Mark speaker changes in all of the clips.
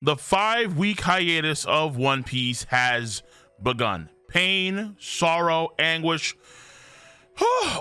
Speaker 1: The 5-week hiatus of One Piece has begun. Pain, sorrow, anguish,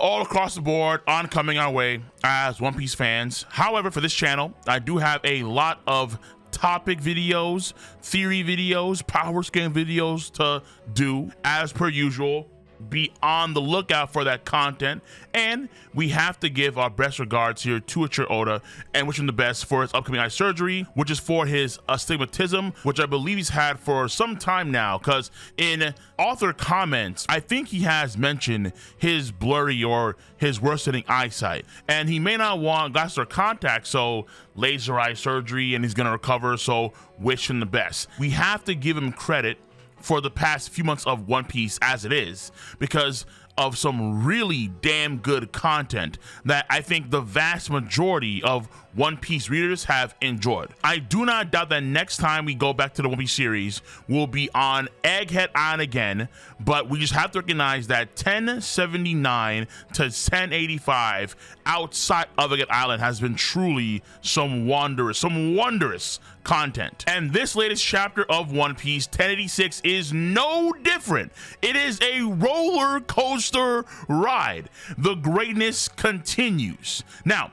Speaker 1: all across the board oncoming our way as One Piece fans. However, for this channel, I do have a lot of topic videos, theory videos, power scaling videos to do. As per usual, be on the lookout for that content, and we have to give our best regards here to Ichiro Oda and wish him the best for his upcoming eye surgery, which is for his astigmatism, which I believe he's had for some time now, because in author comments I think he has mentioned his blurry or his worsening eyesight, and he may not want glasses or contacts, so laser eye surgery, and he's gonna recover, so wish him the best. We have to give him credit for the past few months of One Piece as it is, because of some really damn good content that I think the vast majority of One Piece readers have enjoyed. I do not doubt that next time we go back to the One Piece series, we'll be on Egghead Island again, but we just have to recognize that 1079 to 1085 outside of Egghead Island has been truly some wondrous content. And this latest chapter of One Piece, 1086, is no different. It is a roller coaster ride. The greatness continues. Now,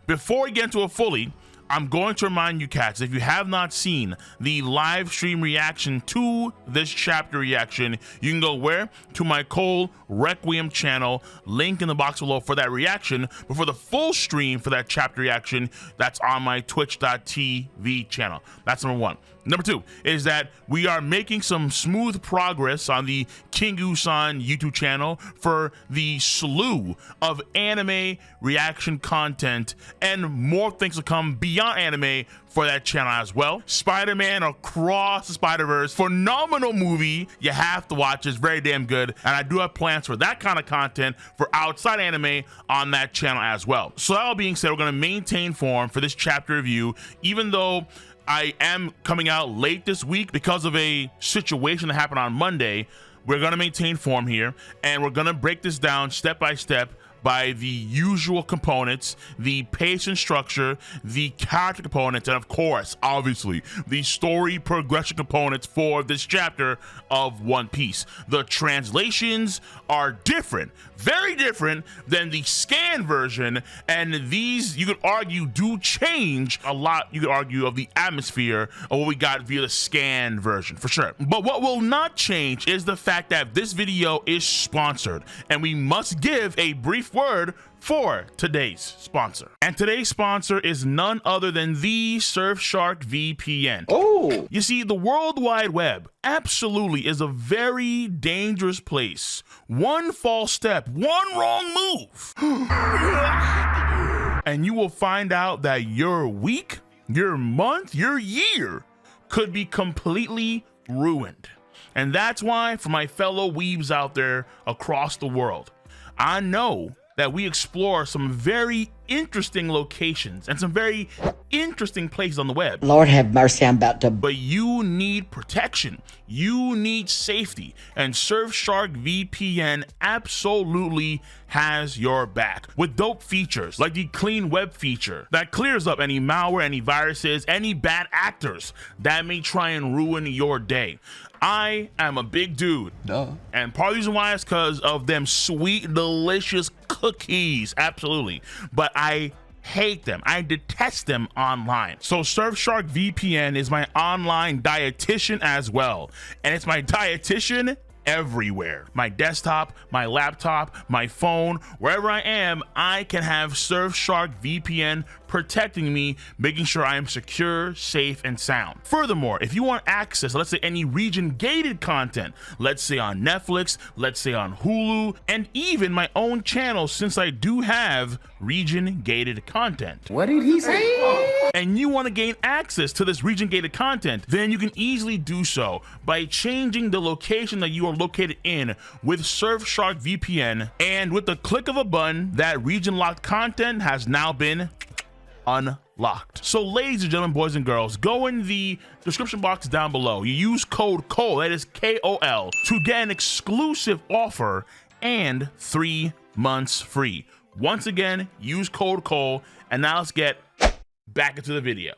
Speaker 1: before we get into it fully, I'm going to remind you cats, if you have not seen the live stream reaction to this chapter reaction, you can go where? To my Cole Requiem channel, link in the box below for that reaction. But for the full stream for that chapter reaction, that's on my twitch.tv channel. That's number one. Number two is that we are making some smooth progress on the Kingu-san YouTube channel for the slew of anime reaction content, and more things to come beyond anime for that channel as well. Spider-Man Across the Spider-Verse, phenomenal movie. You have to watch it. It's very damn good, and I do have plans for that kind of content for outside anime on that channel as well. So that all being said, we're going to maintain form for this chapter review, even though I am coming out late this week because of a situation that happened on Monday. We're going to maintain form here, and we're going to break this down step by step by the usual components, the pacing structure, the character components, and of course, obviously, the story progression components for this chapter of One Piece. The translations are different, very different than the scan version, and these, you could argue, do change a lot, you could argue, of the atmosphere of what we got via the scan version, for sure. But what will not change is the fact that this video is sponsored, and we must give a brief word for today's sponsor. And today's sponsor is none other than the Surfshark VPN. Oh! You see, the World Wide Web absolutely is a very dangerous place. One false step, one wrong move, and you will find out that your week, your month, your year could be completely ruined. And that's why, for my fellow weebs out there across the world, I know that we explore some very interesting locations and some very interesting places on the web.
Speaker 2: Lord have mercy, I'm about to...
Speaker 1: But you need protection, you need safety, and Surfshark VPN absolutely has your back with dope features like the clean web feature that clears up any malware, any viruses, any bad actors that may try and ruin your day. I am a big dude. Duh. And part of the reason why is because of them sweet, delicious cookies. Absolutely. But I hate them. I detest them online. So Surfshark VPN is my online dietitian as well. And it's my dietitian everywhere. My desktop, my laptop, my phone, wherever I am, I can have Surfshark VPN protecting me, making sure I am secure, safe, and sound. Furthermore, if you want access, let's say any region-gated content, let's say on Netflix, let's say on Hulu, and even my own channel, since I do have region-gated content.
Speaker 3: What did he say?
Speaker 1: And you want to gain access to this region-gated content, then you can easily do so by changing the location that you are located in with Surfshark VPN, and with the click of a button, that region-locked content has now been unlocked. So ladies and gentlemen, boys and girls, go in the description box down below. You use code COL, that is KOL, to get an exclusive offer and 3 months free. Once again, use code COL, and now let's get back into the video.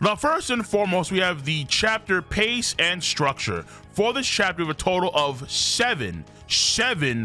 Speaker 1: Now, first and foremost, we have the chapter pace and structure. For this chapter, we have a total of seven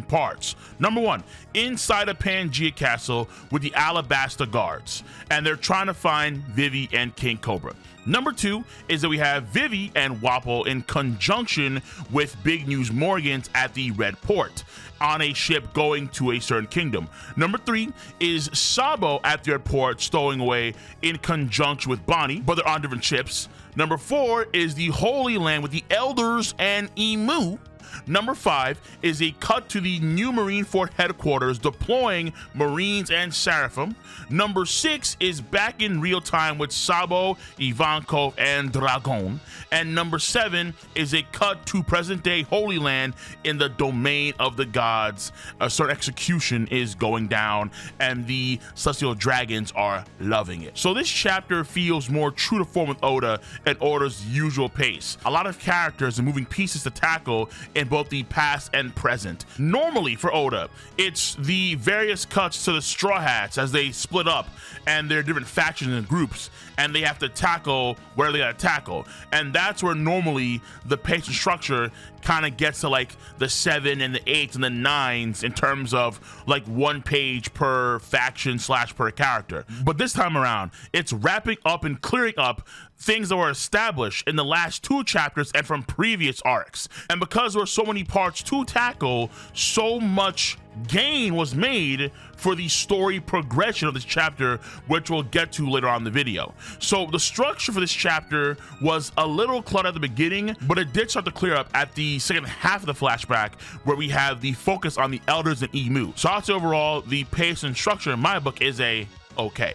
Speaker 1: parts. Number one, inside a Pangea castle with the Alabaster guards, and they're trying to find Vivi and King Cobra. Number two is that we have Vivi and Wapol in conjunction with Big News Morgans at the Red Port on a ship going to a certain kingdom. Number three is Sabo at the airport stowing away in conjunction with Bonnie, but they're on different ships. Number four is the Holy Land with the Elders and IMU. Number five is a cut to the new Marine Fort headquarters deploying Marines and Seraphim. Number six is back in real time with Sabo, Ivankov, and Dragon. And number seven is a cut to present day Holy Land in the domain of the gods. A certain execution is going down and the celestial dragons are loving it. So this chapter feels more true to form with Oda and Oda's usual pace. A lot of characters and moving pieces to tackle in both the past and present. Normally for Oda, it's the various cuts to the Straw Hats as they split up and they're different factions and groups, and they have to tackle where they gotta tackle. And that's where normally the pace and structure kind of gets to like the 7 and the 8s and the 9s in terms of like 1 page per faction / per character. But this time around, it's wrapping up and clearing up things that were established in the last 2 chapters and from previous arcs. And because there were so many parts to tackle, so much gain was made for the story progression of this chapter, which we'll get to later on in the video. So the structure for this chapter was a little cluttered at the beginning, but it did start to clear up at the second half of the flashback, where we have the focus on the Elders and IMU. So I'd say overall, the pace and structure in my book is a okay.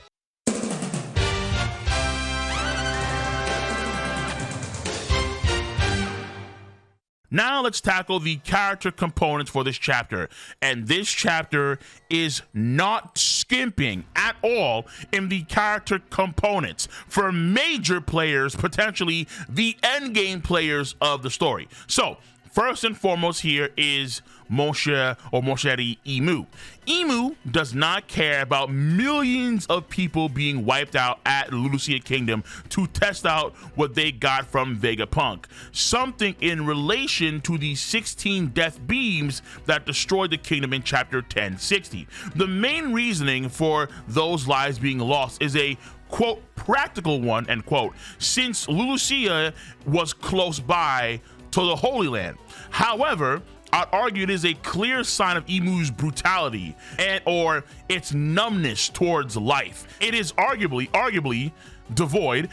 Speaker 1: Now let's tackle the character components for this chapter. And this chapter is not skimping at all in the character components for major players, potentially the endgame players of the story. So first and foremost here is Moshe or Mosheri IMU. IMU does not care about millions of people being wiped out at Lucia Kingdom to test out what they got from Vegapunk. Something in relation to the 16 death beams that destroyed the kingdom in chapter 1060. The main reasoning for those lives being lost is a quote practical one, end quote, since Lucia was close by to the Holy Land. However, I'd argue it is a clear sign of IMU's brutality and or its numbness towards life. It is arguably devoid,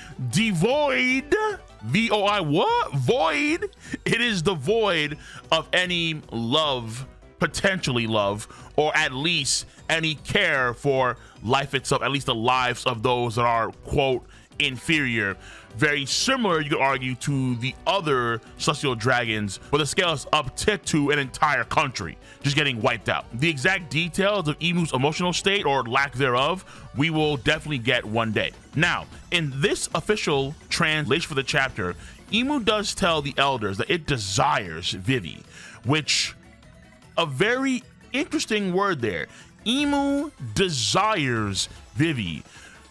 Speaker 1: V-O-I what? Void. It is devoid of any love, potentially love, or at least any care for life itself, at least the lives of those that are, quote, inferior. Very similar, you could argue, to the other celestial dragons, where the scale is uptick to an entire country just getting wiped out. The exact details of IMU's emotional state or lack thereof, we will definitely get one day. Now, in this official translation for the chapter, IMU does tell the elders that it desires Vivi, which a very interesting word there. IMU desires Vivi.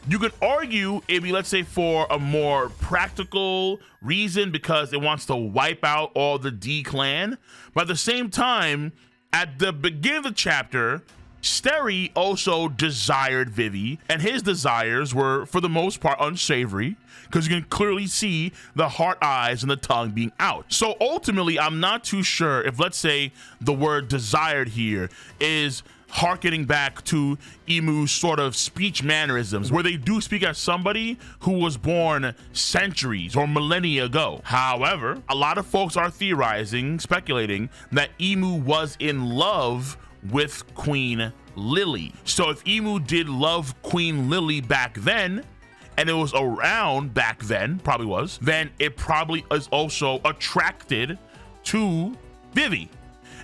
Speaker 1: You could argue it'd be, let's say, for a more practical reason because it wants to wipe out all the D clan. But at the same time, at the beginning of the chapter, Steri also desired Vivi, and his desires were, for the most part, unsavory, because you can clearly see the heart eyes and the tongue being out. So ultimately, I'm not too sure if, let's say, the word desired here is harkening back to IMU's sort of speech mannerisms, where they do speak as somebody who was born centuries or millennia ago. However, a lot of folks are theorizing, speculating, that IMU was in love with Queen Lily. So if IMU did love Queen Lily back then, and it was around back then, probably was, then it probably is also attracted to Vivi,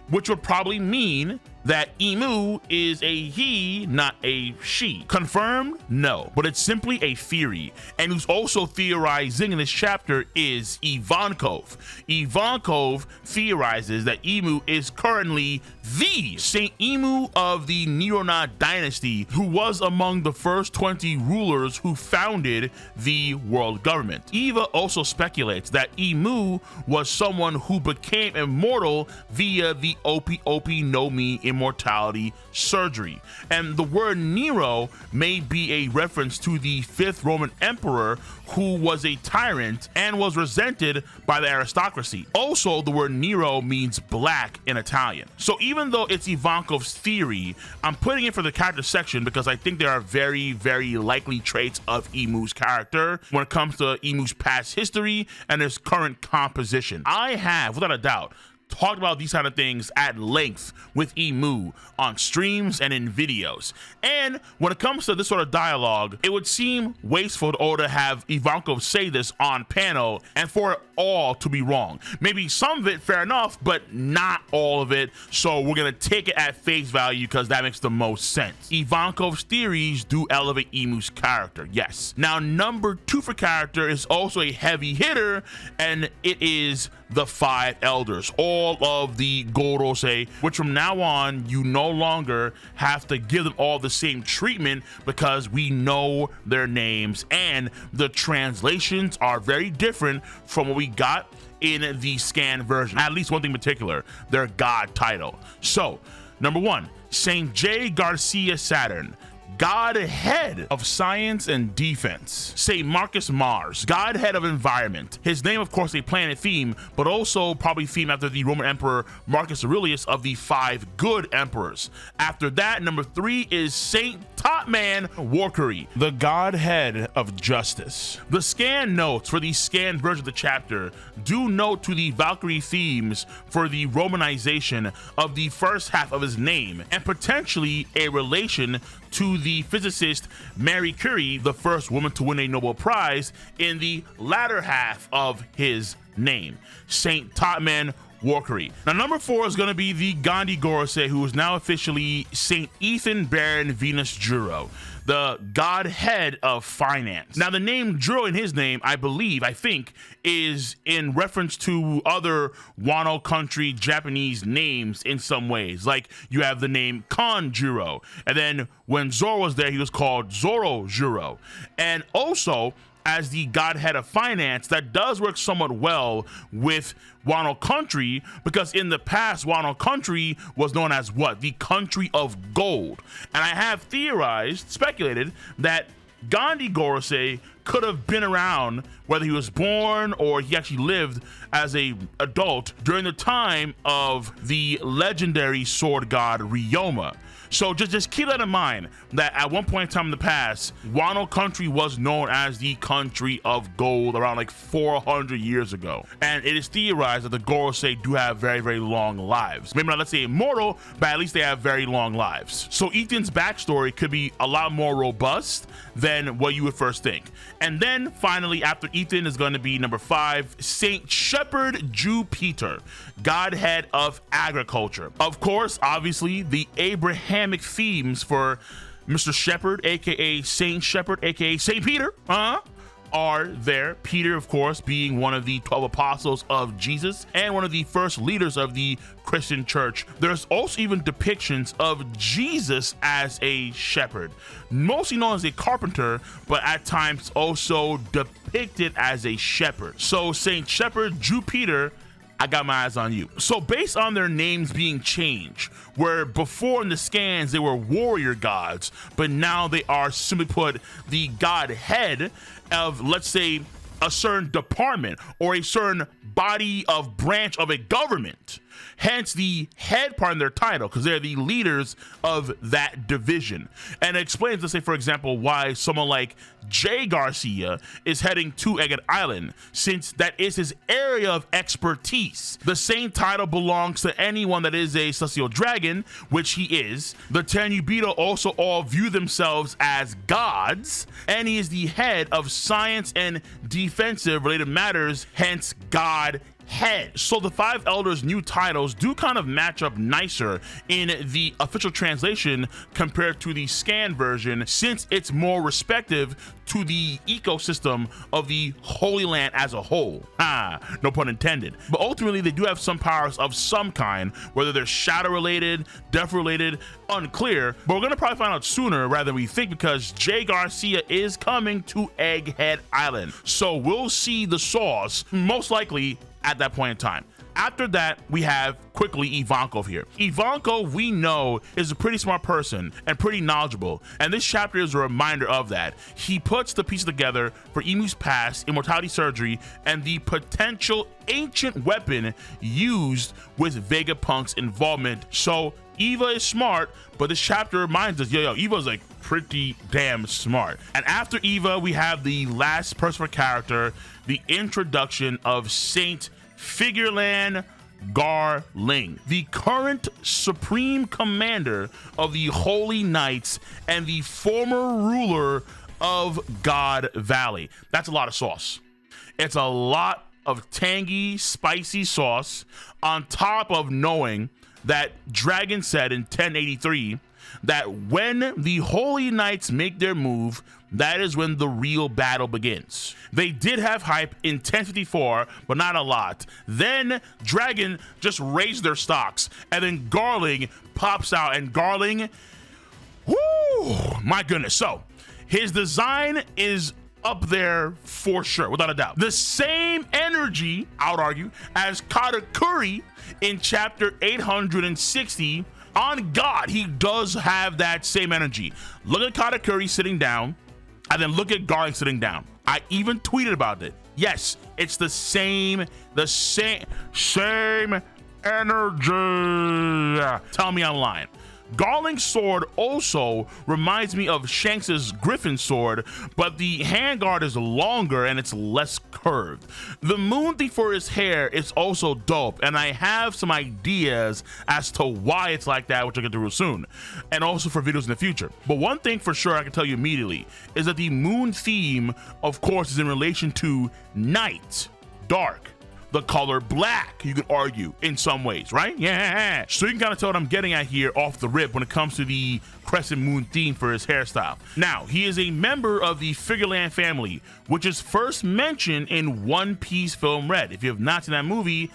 Speaker 1: which would probably mean that IMU is a he, not a she. Confirmed? No, but it's simply a theory. And who's also theorizing in this chapter is Ivankov. Ivankov theorizes that IMU is currently the Saint IMU of the Neronid dynasty, who was among the first 20 rulers who founded the world government. Eva also speculates that IMU was someone who became immortal via the Opi Opi no Mi immortality surgery. And the word Nero may be a reference to the 5th Roman emperor, who was a tyrant and was resented by the aristocracy. Also, the word Nero means black in Italian. So even though it's Ivankov's theory, I'm putting it for the character section because I think there are very, very likely traits of IMU's character when it comes to IMU's past history and his current composition. I have, without a doubt, talked about these kind of things at length with IMU on streams and in videos. And when it comes to this sort of dialogue, it would seem wasteful to have Ivankov say this on panel and for it all to be wrong. Maybe some of it, fair enough, but not all of it. So we're gonna take it at face value because that makes the most sense. Ivankov's theories do elevate IMU's character, yes. Now, number 2 for character is also a heavy hitter, and it is the 5 elders, all of the Gorosei, which from now on you no longer have to give them all the same treatment because we know their names, and the translations are very different from what we got in the scan version. At least one thing in particular, their god title. So number 1, Saint J. Garcia Saturn, Godhead of Science and Defense. St. Marcus Mars, Godhead of Environment. His name, of course, a planet theme, but also probably themed after the Roman Emperor Marcus Aurelius of the 5 good emperors. After that, number 3 is Saint Topman Warkery, the Godhead of Justice. The scan notes for the scanned version of the chapter do note to the Valkyrie themes for the Romanization of the first half of his name, and potentially a relation to the physicist Marie Curie, the first woman to win a Nobel Prize, in the latter half of his name, Saint Topman Warkery. Now, number 4 is going to be the Gandhi Gorosei, who is now officially Saint Ethan Baron Venus Juro, the Godhead of Finance. Now, the name Juro in his name, I think, is in reference to other Wano country Japanese names in some ways. Like, you have the name Kanjuro, and then when Zoro was there, he was called Zoro Juro. And also, as the Godhead of Finance, that does work somewhat well with Wano country, because in the past, Wano country was known as what? The country of gold. And I have theorized, speculated, that Gandhi Gorosei could have been around, whether he was born or he actually lived as an adult, during the time of the legendary sword god Ryoma. So just keep that in mind, that at one point in time in the past, Wano country was known as the country of gold around like 400 years ago. And it is theorized that the Gorosei do have very, very long lives. Maybe not, let's say, immortal, but at least they have very long lives. So Ethan's backstory could be a lot more robust than what you would first think. And then finally, after Ethan, is going to be number 5, Saint Shepherd Jupiter, Godhead of Agriculture. Of course, obviously, the Abrahamic themes for Mr. Shepherd, aka Saint Shepherd, aka Saint Peter, are there. Peter, of course, being one of the 12 apostles of Jesus and one of the first leaders of the Christian church. There's also even depictions of Jesus as a shepherd, mostly known as a carpenter, but at times also depicted as a shepherd. So Saint Shepherd Jupiter, I got my eyes on you. So based on their names being changed, where before in the scans they were warrior gods, but now they are, simply put, the godhead of, let's say, a certain department or a certain body of branch of a government. Hence the head part in their title, because they're the leaders of that division. And it explains, let's say, for example, why someone like Jay Garcia is heading to Egget Island, since that is his area of expertise. The same title belongs to anyone that is a Celestial Dragon, which he is. The Tenryubito also all view themselves as gods, and he is the head of science and defensive related matters, hence God head. So the five elders' new titles do kind of match up nicer in the official translation compared to the scan version, since it's more respective to the ecosystem of the Holy Land as a whole. No pun intended. But ultimately, they do have some powers of some kind, whether they're shadow related, death related, unclear. But we're gonna probably find out sooner rather than we think, because Jay Garcia is coming to Egghead Island. So we'll see the sauce most likely at that point in time. After that, we have quickly Ivankov here. Ivankov, we know, is a pretty smart person and pretty knowledgeable, and this chapter is a reminder of that. He puts the pieces together for Emu's past, immortality surgery, and the potential ancient weapon used with Vegapunk's involvement. So Eva is smart, but this chapter reminds us, Eva's like pretty damn smart. And after Eva, we have the last person for character, the introduction of Saint Figureland Garling, the current supreme commander of the Holy Knights and the former ruler of God Valley. That's a lot of sauce. It's a lot of tangy, spicy sauce, on top of knowing that Dragon said in 1083 that when the Holy Knights make their move, that is when the real battle begins. They did have hype in 1054, but not a lot. Then Dragon just raised their stocks, and then Garling pops out, and Garling, whoo, my goodness. So his design is up there for sure, without a doubt. The same energy, I would argue, as Katakuri in chapter 860. On God, he does have that same energy. Look at Katakuri sitting down, and then look at Garling sitting down. I even tweeted about it. Yes, it's the same energy. Tell me I'm lying. Garling's sword also reminds me of Shanks's Griffin sword, but the handguard is longer and it's less curved. The moon thief for his hair is also dope, and I have some ideas as to why it's like that, which I'll get to real soon, and also for videos in the future. But one thing for sure I can tell you immediately is that the moon theme, of course, is in relation to night, dark. The color black, you could argue, in some ways, right? Yeah. So you can kind of tell what I'm getting at here off the rip when it comes to the crescent moon theme for his hairstyle. Now, he is a member of the Figureland family, which is first mentioned in One Piece Film Red. If you have not seen that movie,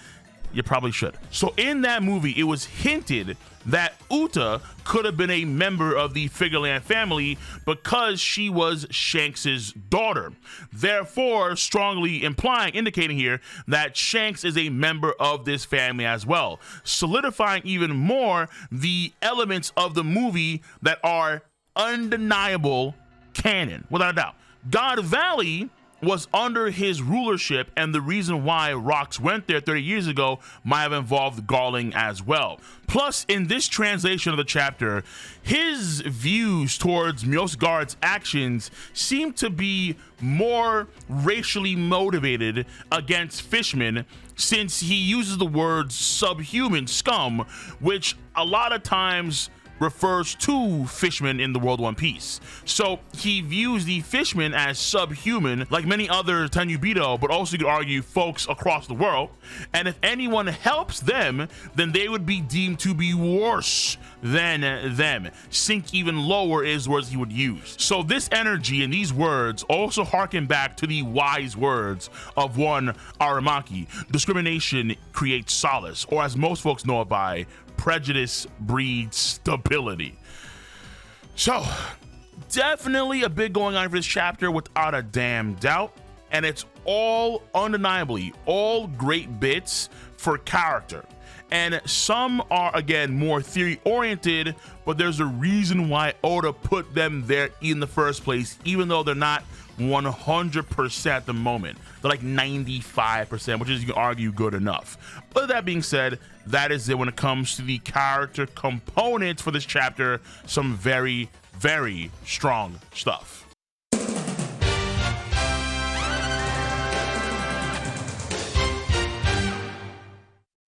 Speaker 1: you probably should. So in that movie, it was hinted that Uta could have been a member of the Figureland family because she was Shanks's daughter. Therefore, strongly indicating here that Shanks is a member of this family as well, solidifying even more the elements of the movie that are undeniable canon, without a doubt. God Valley was under his rulership, and the reason why Rox went there 30 years ago might have involved Garling as well. Plus, in this translation of the chapter, his views towards Mjosgard's actions seem to be more racially motivated against fishmen, since he uses the word subhuman scum, which a lot of times refers to fishmen in the world One Piece. So he views the fishmen as subhuman, like many other Tenryubito, but also you could argue folks across the world. And if anyone helps them, then they would be deemed to be worse than them. Sink even lower is words he would use. So this energy and these words also harken back to the wise words of one Aramaki: discrimination creates solace, or as most folks know it by, prejudice breeds stability. So definitely a bit going on for this chapter, without a damn doubt, and it's all undeniably all great bits for character, and some are again more theory oriented, but there's a reason why Oda put them there in the first place, even though they're not 100% at the moment. They're like 95%, which is, you can argue, good enough. But that being said, that is it when it comes to the character components for this chapter. Some very, very strong stuff.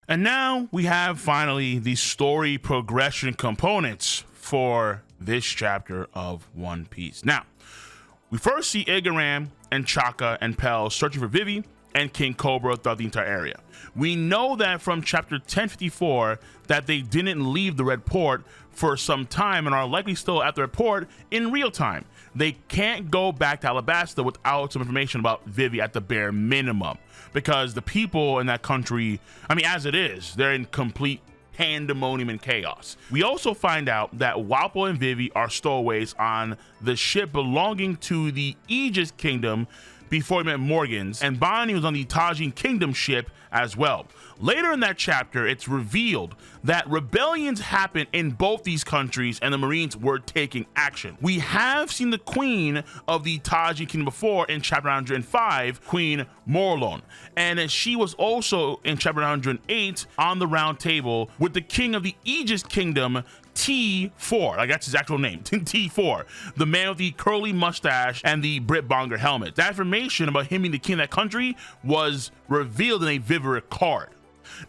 Speaker 1: And now we have finally the story progression components for this chapter of One Piece. Now, we first see Igaram and Chaka and Pell searching for Vivi, and King Cobra throughout the entire area. We know that from chapter 1054 that they didn't leave the Red Port for some time and are likely still at the Red Port in real time. They can't go back to Alabasta without some information about Vivi at the bare minimum, because the people in that country, I mean, as it is, they're in complete pandemonium and chaos. We also find out that Wapol and Vivi are stowaways on the ship belonging to the Aegis Kingdom before he met Morgans, and Bonnie was on the Tajin Kingdom ship as well. Later in that chapter, it's revealed that rebellions happened in both these countries and the Marines were taking action. We have seen the queen of the Tajin Kingdom before in chapter 105, Queen Morlon, and she was also in chapter 108 on the round table with the king of the Aegis Kingdom, T4, like that's his actual name, T4, the man with the curly mustache and the Brit Bonger helmet. That information about him being the king of that country was revealed in a Viveric card.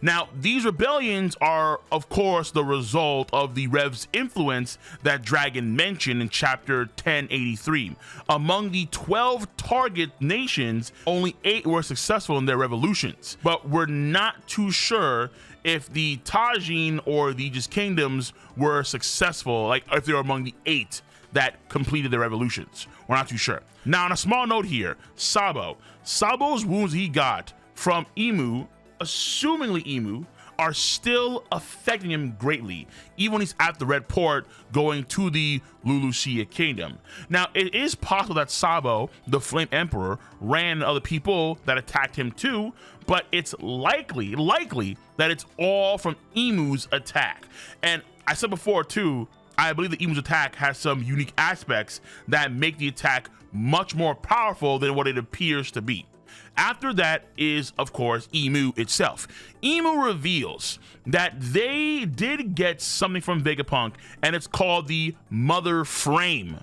Speaker 1: Now, these rebellions are, of course, the result of the Rev's influence that Dragon mentioned in chapter 1083. Among the 12 target nations, only 8 were successful in their revolutions, but we're not too sure if the Tajin or the Aegis Kingdoms were successful, like if they were among the 8 that completed their revolutions. We're not too sure. Now, on a small note here, Sabo's wounds he got from IMU, assumingly IMU, are still affecting him greatly, even when he's at the Red Port going to the Lulusia Kingdom. Now, it is possible that Sabo, the Flame Emperor, ran other people that attacked him too, but it's likely that it's all from IMU's attack. And I said before too, I believe that IMU's attack has some unique aspects that make the attack much more powerful than what it appears to be. After that is, of course, IMU itself. IMU reveals that they did get something from Vegapunk, and it's called the Mother Frame.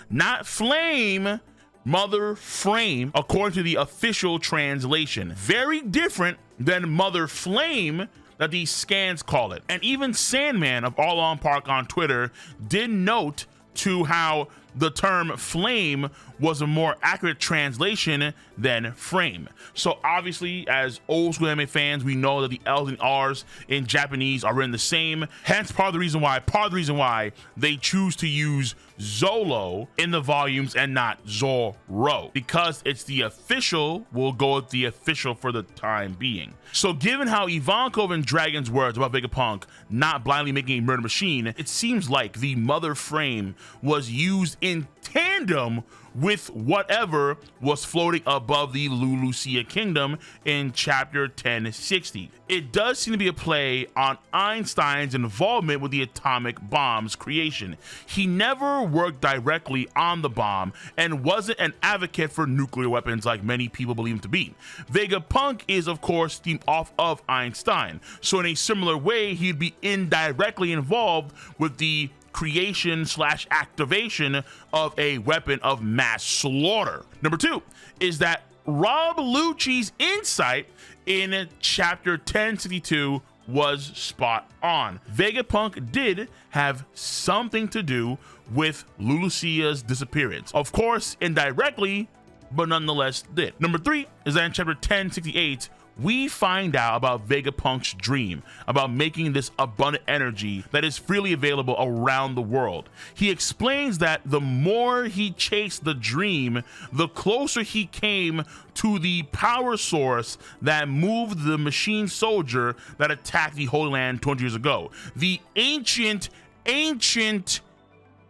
Speaker 1: Not Flame, Mother Frame, according to the official translation. Very different than Mother Flame that these scans call it. And even Sandman of All On Park on Twitter did note to how the term flame was a more accurate translation than frame. So obviously, as old school anime fans, we know that the L's and R's in Japanese are written the same. Hence part of the reason why they choose to use Zolo in the volumes and not Zoro, because it's the official. We'll go with the official for the time being. So given how Ivankov and Dragon's words about Vegapunk not blindly making a murder machine, it seems like the Mother Frame was used in tandem with whatever was floating above the Lulusia Kingdom in chapter 1060. It does seem to be a play on Einstein's involvement with the atomic bomb's creation. He never worked directly on the bomb and wasn't an advocate for nuclear weapons like many people believe him to be. Vegapunk is, of course, themed off of Einstein, so in a similar way, he'd be indirectly involved with the creation / activation of a weapon of mass slaughter. Number 2 is that Rob Lucci's insight in chapter 1062 was spot on. Vegapunk did have something to do with Lulusia's disappearance. Of course, indirectly, but nonetheless did. Number 3 is that in chapter 1068, we find out about Vegapunk's dream, about making this abundant energy that is freely available around the world. He explains that the more he chased the dream, the closer he came to the power source that moved the machine soldier that attacked the Holy Land 200 years ago. The ancient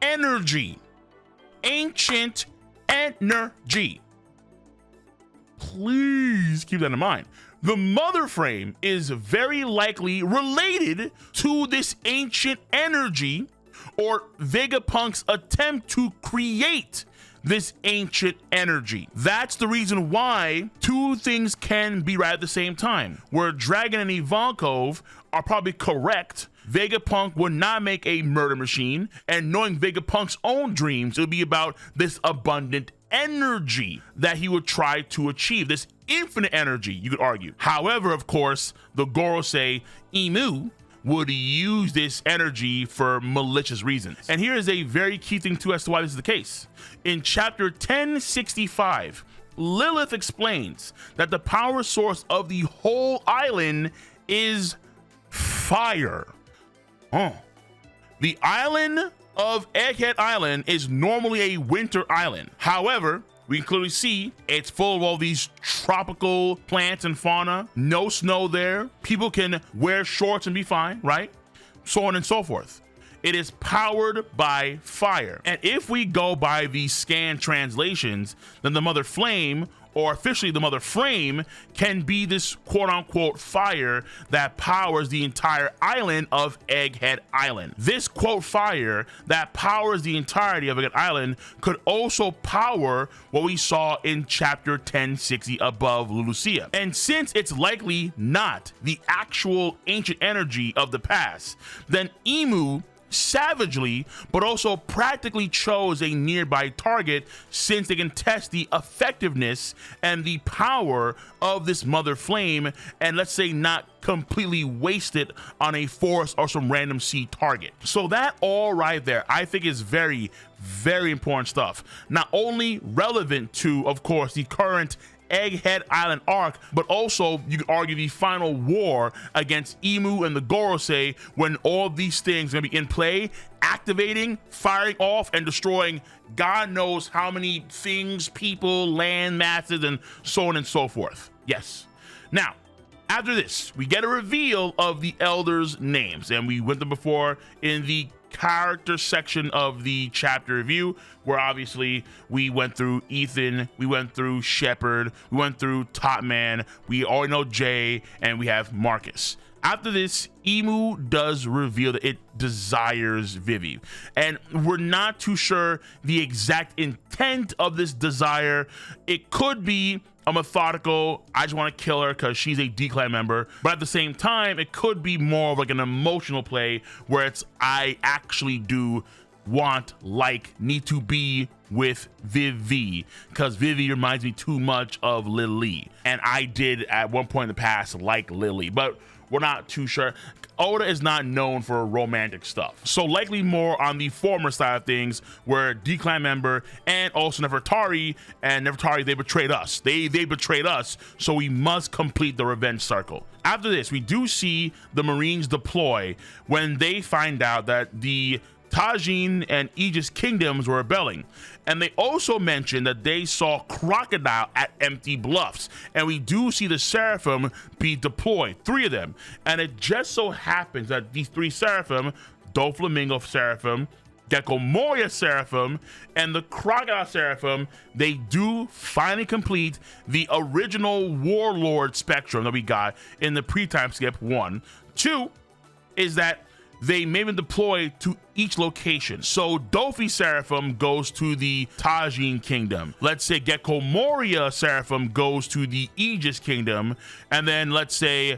Speaker 1: energy. Ancient energy. Please keep that in mind. The Mother Frame is very likely related to this ancient energy, or Vegapunk's attempt to create this ancient energy. That's the reason why two things can be right at the same time. Where Dragon and Ivankov are probably correct, Vegapunk would not make a murder machine, and knowing Vegapunk's own dreams, it would be about this abundant energy that he would try to achieve, this infinite energy, you could argue. However, of course, the Gorosei IMU would use this energy for malicious reasons. And here is a very key thing too as to why this is the case. In chapter 1065, Lilith explains that the power source of the whole island is fire. The island of Egghead Island is normally a winter island. However, we can clearly see it's full of all these tropical plants and fauna. No snow there. People can wear shorts and be fine, right? So on and so forth. It is powered by fire. And if we go by the scanned translations, then the Mother Flame, or officially the Mother Frame, can be this quote-unquote fire that powers the entire island of Egghead Island. This quote fire that powers the entirety of Egghead Island could also power what we saw in chapter 1060 above Lulusia. And since it's likely not the actual ancient energy of the past, then IMU savagely but also practically chose a nearby target, since they can test the effectiveness and the power of this Mother Flame, and let's say not completely waste it on a forest or some random sea target. So that all right there, I think, is very, very important stuff. Not only relevant to, of course, the current Egghead Island arc, but also you could argue the final war against Imu and the Gorosei, when all these things are gonna be in play, activating, firing off, and destroying God knows how many things, people, land masses, and so on and so forth. Yes. Now, after this, we get a reveal of the elders' names, and we went them before in the character section of the chapter review, where obviously we went through Ethan, we went through Shepard, we went through Top Man, we already know Jay, and we have Marcus. After this, Imu does reveal that it desires Vivi, and we're not too sure the exact intent of this desire. It could be a methodical, I just want to kill her because she's a D-Clan member, but at the same time, it could be more of like an emotional play where it's, I actually do want, like, need to be with Vivi because Vivi reminds me too much of Lily, and I did at one point in the past like Lily, but we're not too sure. Oda is not known for romantic stuff, so likely more on the former side of things, where D-Clan member and also Nefertari, and Nefertari, they betrayed us. They betrayed us, so we must complete the revenge circle. After this, we do see the Marines deploy when they find out that the Tajin and Aegis kingdoms were rebelling, and they also mentioned that they saw Crocodile at Empty Bluffs, and we do see the Seraphim be deployed, 3 of them, and it just so happens that these 3 Seraphim, Doflamingo Seraphim, Gecko Moria Seraphim, and the Crocodile Seraphim, they do finally complete the original Warlord spectrum that we got in the pre-time skip. 1. 2 is that they may be deployed to each location. So Dofi Seraphim goes to the Tajin Kingdom. Let's say Gecko Moria Seraphim goes to the Aegis Kingdom. And then let's say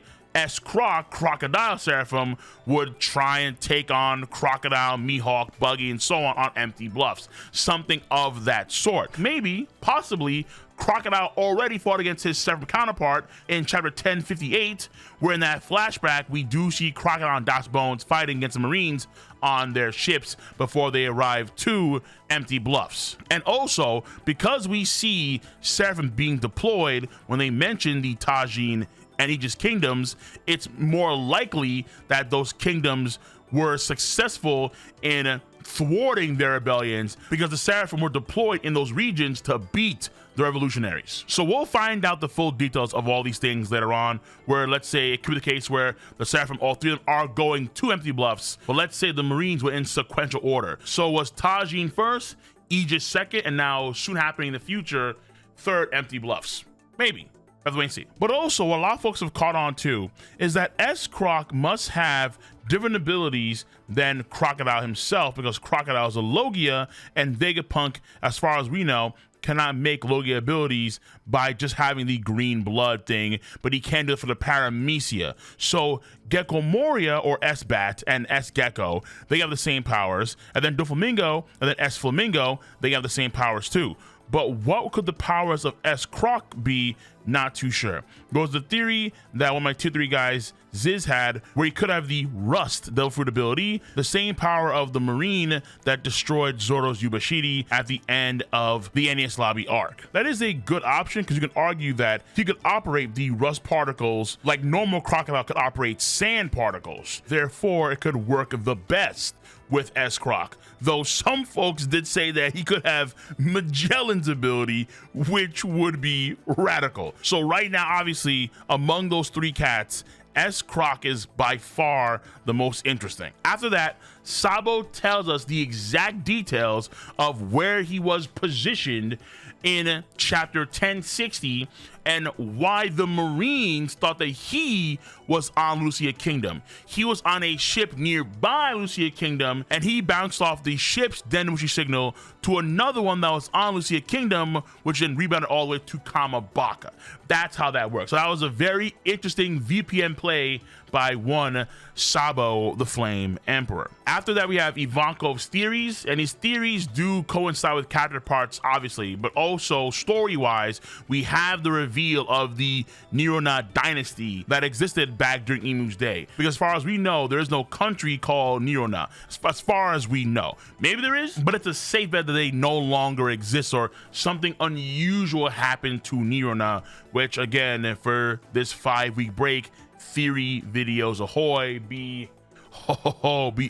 Speaker 1: Crocodile Seraphim would try and take on Crocodile, Mihawk, Buggy, and so on Empty Bluffs. Something of that sort. Maybe, possibly, Crocodile already fought against his Seraphim counterpart in chapter 1058, where in that flashback we do see Crocodile and Das Bones fighting against the Marines on their ships before they arrive to Empty Bluffs. And also, because we see Seraphim being deployed when they mention the Tajin and Aegis kingdoms, it's more likely that those kingdoms were successful in thwarting their rebellions, because the Seraphim were deployed in those regions to beat the revolutionaries. So we'll find out the full details of all these things later on, where let's say it could be the case where the Seraphim, all 3 of them, are going to Empty Bluffs, but let's say the Marines were in sequential order. So was Tajin first, Aegis second, and now soon happening in the future, 3rd Empty Bluffs. Maybe. Let's wait and see. But also, what a lot of folks have caught on to is that S-Croc must have different abilities than Crocodile himself, because Crocodile is a Logia, and Vegapunk, as far as we know, cannot make Logia abilities by just having the green blood thing, but he can do it for the Paramecia. So Gecko Moria, or S-Bat, and S-Gecko, they have the same powers, and then Doflamingo and then S-Flamingo, they have the same powers too. But what could the powers of S. Croc be? Not too sure. Goes the theory that one of my tier 3 guys, Ziz, had, where he could have the Rust Devil Fruit ability, the same power of the Marine that destroyed Zoro's Yubashiri at the end of the NES Lobby arc. That is a good option because you can argue that he could operate the Rust particles like normal Crocodile could operate sand particles. Therefore, it could work the best with S. Croc, though some folks did say that he could have Magellan's ability, which would be radical. So right now, obviously, among those 3 cats, S. Croc is by far the most interesting. After that, Sabo tells us the exact details of where he was positioned in chapter 1060 and why the Marines thought that he was on Lucia Kingdom. He was on a ship nearby Lucia Kingdom, and he bounced off the ship's Denmushi signal to another one that was on Lucia Kingdom, which then rebounded all the way to Kamabaka. That's how that works. So that was a very interesting VPN play by one Sabo the Flame Emperor. After that, we have Ivankov's theories, and his theories do coincide with character parts, obviously, but also story-wise, we have the reveal of the Nirona dynasty that existed back during IMU's day. Because as far as we know, there is no country called Nirona, as far as we know. Maybe there is, but it's a safe bet that they no longer exist or something unusual happened to Nirona, which again, for this 5-week break, theory videos ahoy, be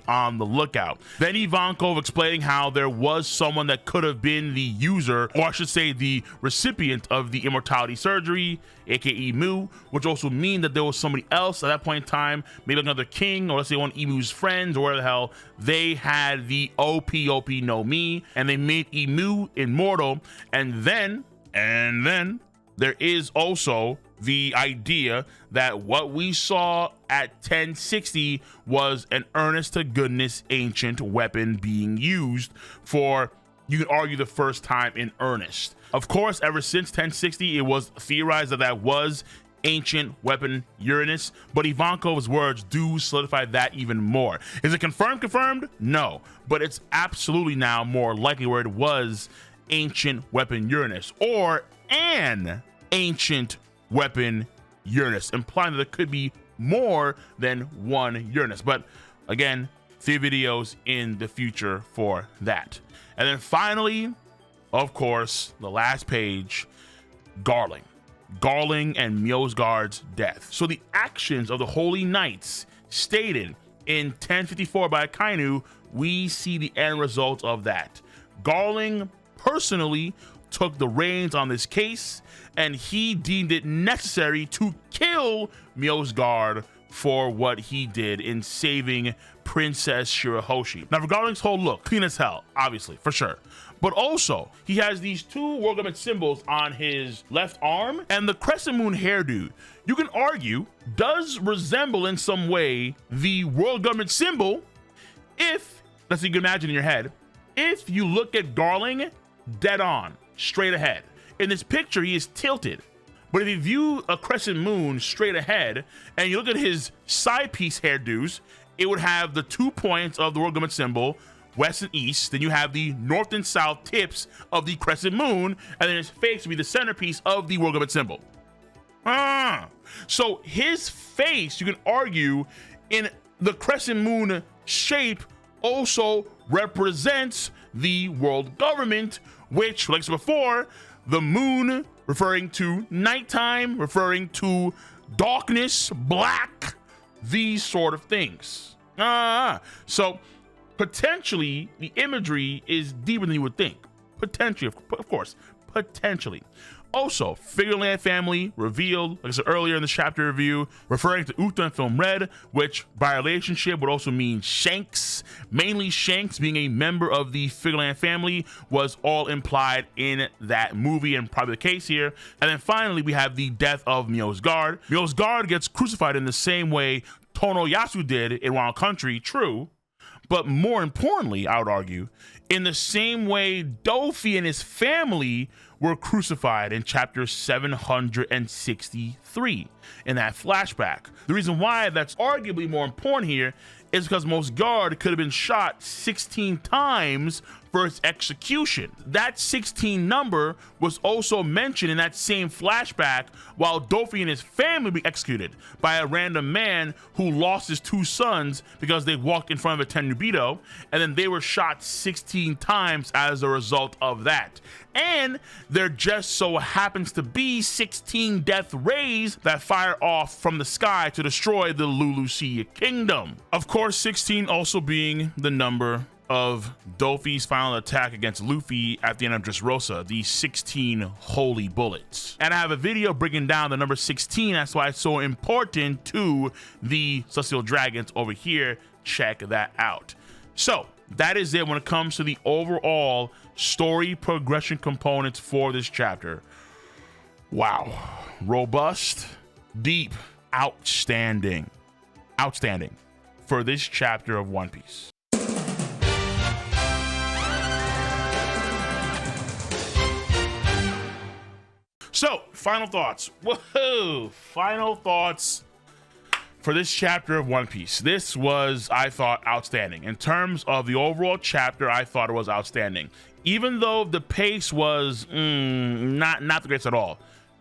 Speaker 1: on the lookout. Then Ivankov explaining how there was someone that could have been the user, or I should say the recipient of the immortality surgery, aka Mu, which also mean that there was somebody else at that point in time, maybe another king, or let's say one of Emu's friends, or whatever the hell, they had the OP no Mi, and they made Emu immortal. And then there is also the idea that what we saw at 1060 was an earnest to goodness ancient weapon being used for, you can argue, the first time in earnest. Of course, ever since 1060, it was theorized that that was ancient weapon Uranus, but Ivankov's words do solidify that even more. Is it confirmed? No, but it's absolutely now more likely where it was ancient weapon Uranus, or an ancient weapon Uranus, implying that there could be more than one Uranus. But again, 3 videos in the future for that. And then finally, of course, the last page, Garling and Mjosgard's death. So the actions of the Holy Knights stated in 1054 by Kainu, we see the end result of that. Garling personally took the reins on this case, and he deemed it necessary to kill Mjosgard for what he did in saving Princess Shirahoshi. Now, for Garling's whole look, clean as hell, obviously, for sure. But also, he has these 2 World Government symbols on his left arm, and the Crescent Moon hairdo, you can argue, does resemble in some way the World Government symbol if, let's see, you can imagine in your head, if you look at Garling dead on, straight ahead. In this picture, he is tilted, but if you view a crescent moon straight ahead and you look at his side piece hairdos, it would have the 2 points of the World Government symbol, west and east. Then you have the north and south tips of the crescent moon, and then his face would be the centerpiece of the World Government symbol. So his face, you can argue, in the crescent moon shape also represents the world government, which, like I said before, the moon referring to nighttime, referring to darkness, black, these sort of things. So potentially the imagery is deeper than you would think. Potentially, of course, potentially. Also, Figureland family revealed, like I said earlier in the chapter review, referring to Uta and Film Red, which by relationship would also mean Shanks. Mainly Shanks being a member of the Figureland family was all implied in that movie, and probably the case here. And then finally, we have the death of Mjosgard. Mjosgard gets crucified in the same way Tonoyasu did in Wild Country, true, but more importantly, I would argue, in the same way Dofi and his family were crucified in chapter 763 in that flashback. The reason why that's arguably more important here is because Mjosgard could have been shot 16 times first execution. That 16 number was also mentioned in that same flashback while Dofi and his family were executed by a random man who lost his 2 sons because they walked in front of a Tenryubito, and then they were shot 16 times as a result of that. And there just so happens to be 16 death rays that fire off from the sky to destroy the Lulusia kingdom. Of course, 16 also being the number of Dofi's final attack against Luffy at the end of Dressrosa, the 16 holy bullets. And I have a video breaking down the number 16. That's why it's so important to the Celestial Dragons over here. Check that out. So that is it when it comes to the overall story progression components for this chapter. Wow. Robust, deep, outstanding for this chapter of One Piece. So, final thoughts. Woohoo! Final thoughts for this chapter of One Piece. This was, I thought, outstanding. In terms of the overall chapter, I thought it was outstanding. Even though the pace was not the greatest at all.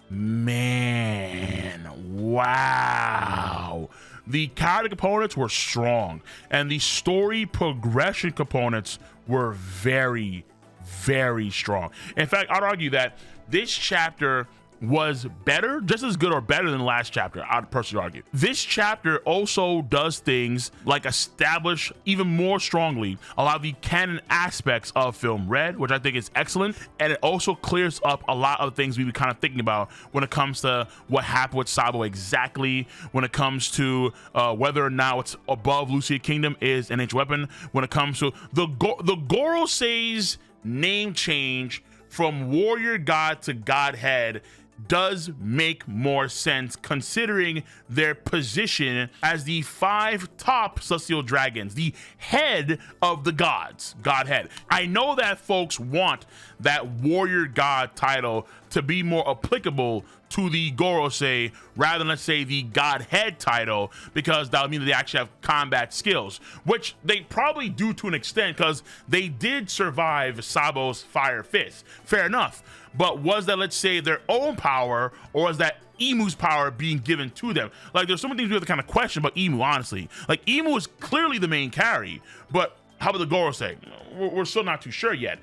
Speaker 1: Man, wow. The character components were strong, and the story progression components were very, very strong. In fact, I'd argue that this chapter was better, just as good or better than the last chapter, I'd personally argue. This chapter also does things like establish even more strongly a lot of the canon aspects of Film Red, which I think is excellent, and it also clears up a lot of things we were kind of thinking about when it comes to what happened with Sabo exactly, when it comes to whether or not what's above Lucia Kingdom is an ancient weapon, when it comes to the Gorosei's name change from warrior god to godhead does make more sense considering their position as the 5 top celestial dragons, the head of the gods, godhead. I know that folks want that warrior god title to be more applicable to the Gorosei rather than, let's say, the godhead title, because that would mean that they actually have combat skills, which they probably do to an extent because they did survive Sabo's fire fist. Fair enough. But was that, let's say, their own power, or was that Imu's power being given to them? Like, there's so many things we have to kind of question about Imu, honestly. Like, Imu is clearly the main carry, but how about the Gorosei? We're still not too sure yet.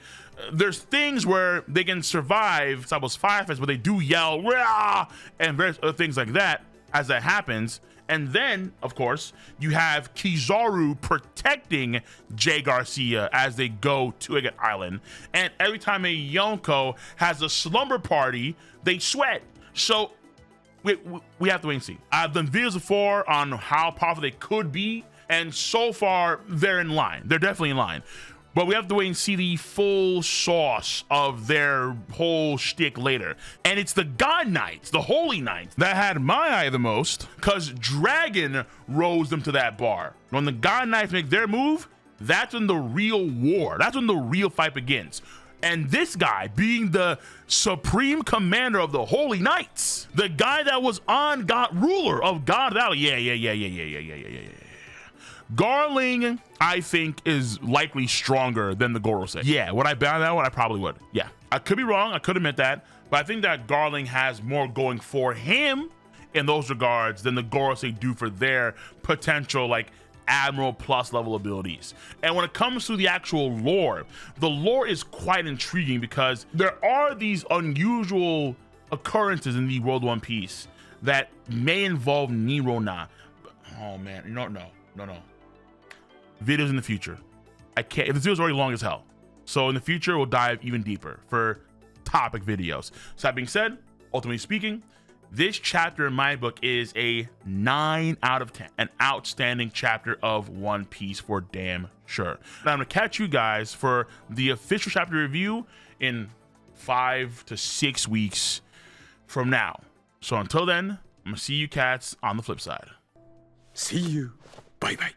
Speaker 1: There's things where they can survive Sabo's fire fist, but they do yell, "Rah!" and various other things like that as that happens. And then, of course, you have Kizaru protecting Jay Garcia as they go to Agate Island. And every time a Yonko has a slumber party, they sweat. So we have to wait and see. I've done videos before on how powerful they could be, and so far, they're in line. They're definitely in line. But we have to wait and see the full sauce of their whole shtick later. And it's the God Knights, the Holy Knights, that had my eye the most, because Dragon rose them to that bar. When the God Knights make their move, that's when the real war, that's when the real fight begins. And this guy, being the supreme commander of the Holy Knights, the guy that was on God, ruler of God Valley, yeah. Garling, I think, is likely stronger than the Gorosei. Yeah, would I bet on that one? I probably would. Yeah, I could be wrong. I could admit that. But I think that Garling has more going for him in those regards than the Gorosei do for their potential, like, Admiral plus level abilities. And when it comes to the actual lore, the lore is quite intriguing because there are these unusual occurrences in the world of One Piece that may involve Nirona. Oh, man. No. Videos in the future. I can't, if this video is already long as hell. So in the future, we'll dive even deeper for topic videos. So that being said, ultimately speaking, this chapter in my book is a 9 out of 10. An outstanding chapter of One Piece for damn sure. Now I'm gonna catch you guys for the official chapter review in 5 to 6 weeks from now. So until then, I'm gonna see you cats on the flip side.
Speaker 2: See you. Bye bye.